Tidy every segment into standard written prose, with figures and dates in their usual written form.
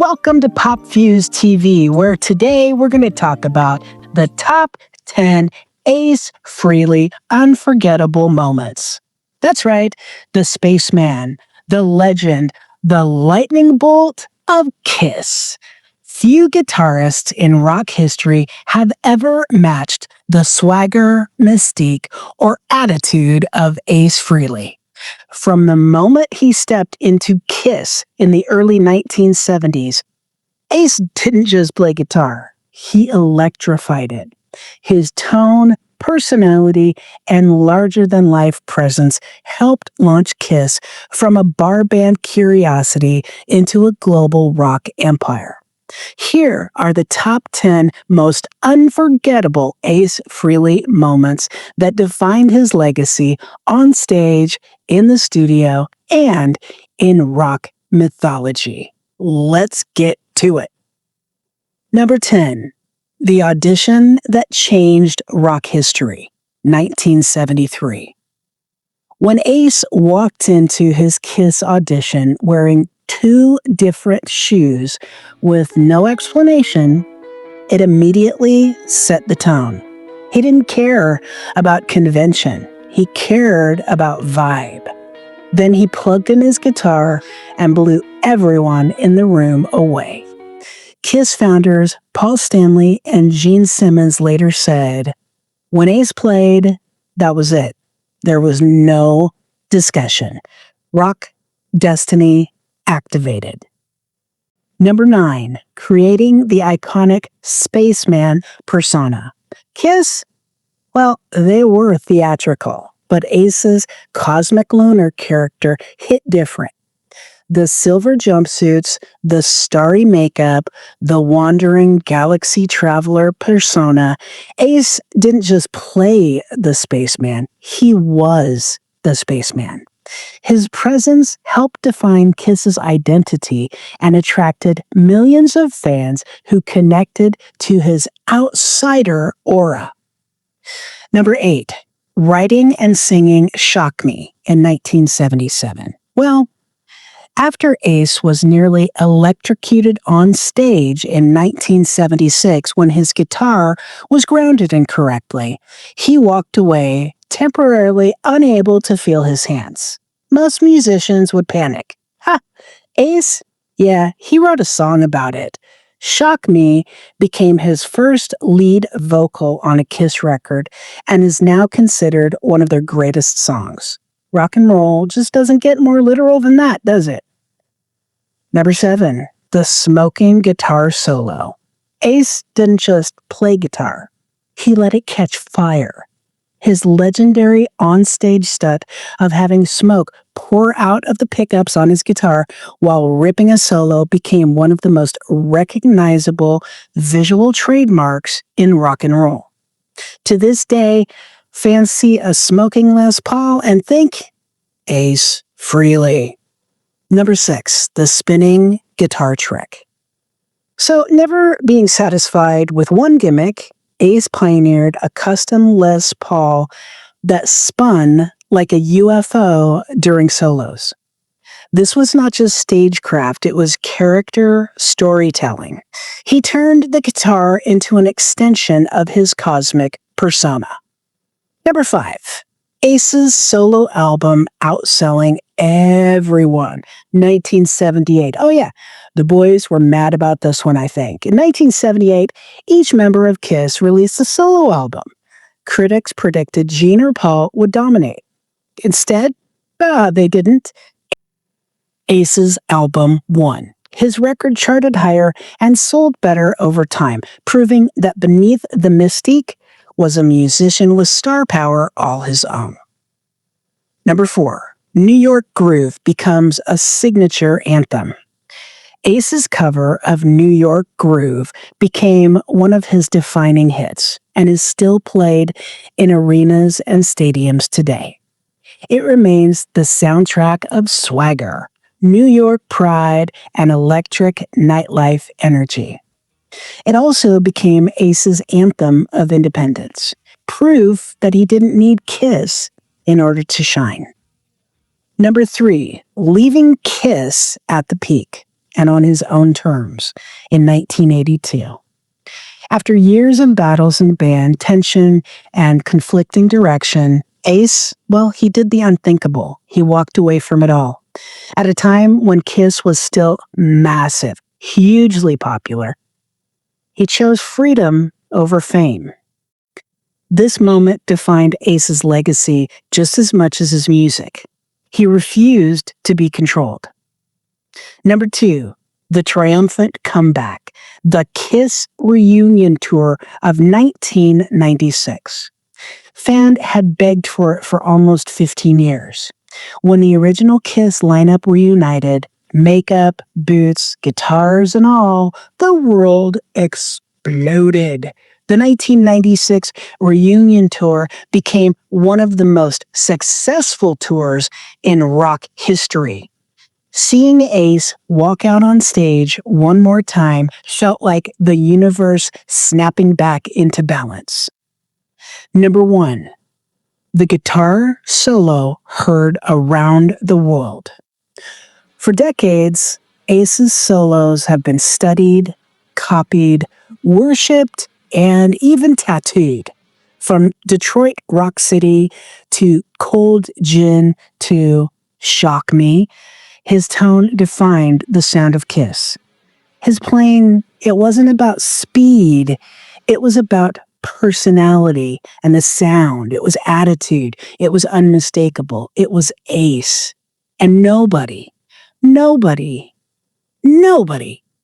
Welcome to Pop Fuse TV, where today we're going to talk about the top 10 Ace Frehley unforgettable moments. That's right, the Spaceman, the legend, the lightning bolt of Kiss. Few guitarists in rock history have ever matched the swagger, mystique, or attitude of Ace Frehley. From the moment he stepped into Kiss in the early 1970s, Ace didn't just play guitar, he electrified it. His tone, personality, and larger-than-life presence helped launch Kiss from a bar band curiosity into a global rock empire. Here are the top 10 most unforgettable Ace Frehley moments that defined his legacy on stage, in the studio, and in rock mythology. Let's get to it. Number 10, the audition that changed rock history, 1973. When Ace walked into his Kiss audition wearing two different shoes with no explanation, it immediately set the tone. He didn't care about convention. He cared about vibe. Then he plugged in his guitar and blew everyone in the room away. Kiss founders Paul Stanley and Gene Simmons later said, "When Ace played, that was it. There was no discussion. Rock destiny activated." Number 9, creating the iconic Spaceman persona. Kiss, well, they were theatrical, but Ace's cosmic lunar character hit different. The silver jumpsuits, the starry makeup, the wandering galaxy traveler persona. Ace didn't just play the spaceman, he was the spaceman. His presence helped define Kiss's identity and attracted millions of fans who connected to his outsider aura. Number 8, writing and singing Shock Me in 1977. Well, after Ace was nearly electrocuted on stage in 1976 when his guitar was grounded incorrectly, he walked away temporarily unable to feel his hands. Most musicians would panic. Ha! Ace? Yeah, he wrote a song about it. Shock Me became his first lead vocal on a Kiss record and is now considered one of their greatest songs. Rock and roll just doesn't get more literal than that, does it? Number 7, the smoking guitar solo. Ace didn't just play guitar, he let it catch fire. His legendary onstage stunt of having smoke pour out of the pickups on his guitar while ripping a solo became one of the most recognizable visual trademarks in rock and roll. To this day, fans see a smoking Les Paul and think Ace Frehley. Number 6, the spinning guitar trick. So, never being satisfied with one gimmick, Ace pioneered a custom Les Paul that spun like a UFO during solos. This was not just stagecraft, it was character storytelling. He turned the guitar into an extension of his cosmic persona. Number 5, Ace's solo album outselling everyone, 1978. Oh yeah, the boys were mad about this one, I think. In 1978, each member of Kiss released a solo album. Critics predicted Gene or Paul would dominate. Instead, they didn't. Ace's album won. His record charted higher and sold better over time, proving that beneath the mystique was a musician with star power all his own. Number 4, New York Groove becomes a signature anthem. Ace's cover of New York Groove became one of his defining hits and is still played in arenas and stadiums today. It remains the soundtrack of swagger, New York pride, and electric nightlife energy. It also became Ace's anthem of independence, proof that he didn't need Kiss in order to shine. Number 3, leaving Kiss at the peak. and on his own terms in 1982. After years of battles in the band, tension, and conflicting direction, Ace, well, he did the unthinkable. He walked away from it all. At a time when Kiss was still massive, hugely popular, he chose freedom over fame. This moment defined Ace's legacy just as much as his music. He refused to be controlled. Number 2, the triumphant comeback, the Kiss reunion tour of 1996. Fans had begged for it for almost 15 years. When the original Kiss lineup reunited, makeup, boots, guitars, and all, the world exploded. The 1996 reunion tour became one of the most successful tours in rock history. Seeing Ace walk out on stage one more time felt like the universe snapping back into balance. Number 1, the guitar solo heard around the world. For decades, Ace's solos have been studied, copied, worshipped, and even tattooed. From Detroit Rock City to Cold Gin to Shock Me, his tone defined the sound of Kiss. His playing, it wasn't about speed, it was about personality and the sound. It was attitude. It was unmistakable. It was Ace. And nobody, nobody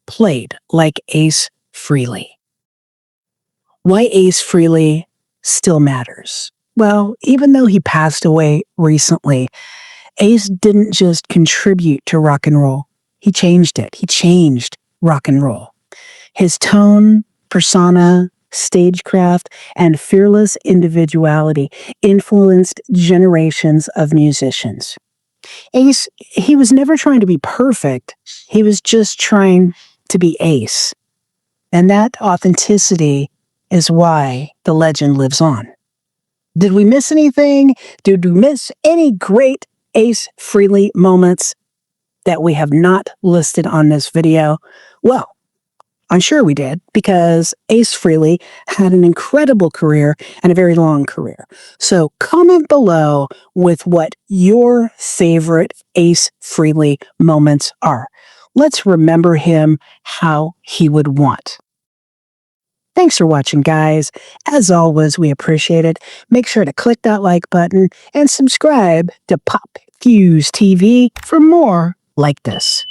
played like Ace Frehley. Why Ace Frehley still matters? Well, even though he passed away recently, Ace didn't just contribute to rock and roll. He changed it. He changed rock and roll. His tone, persona, stagecraft, and fearless individuality influenced generations of musicians. Ace, he was never trying to be perfect. He was just trying to be Ace. And that authenticity is why the legend lives on. Did we miss anything? Did we miss any great Ace Frehley moments that we have not listed on this video? Well, I'm sure we did, because Ace Frehley had an incredible career and a very long career. So comment below with what your favorite Ace Frehley moments are. Let's remember him how he would want. Thanks for watching, guys. As always, we appreciate it. Make sure to click that like button and subscribe to Pop Fuse TV for more like this.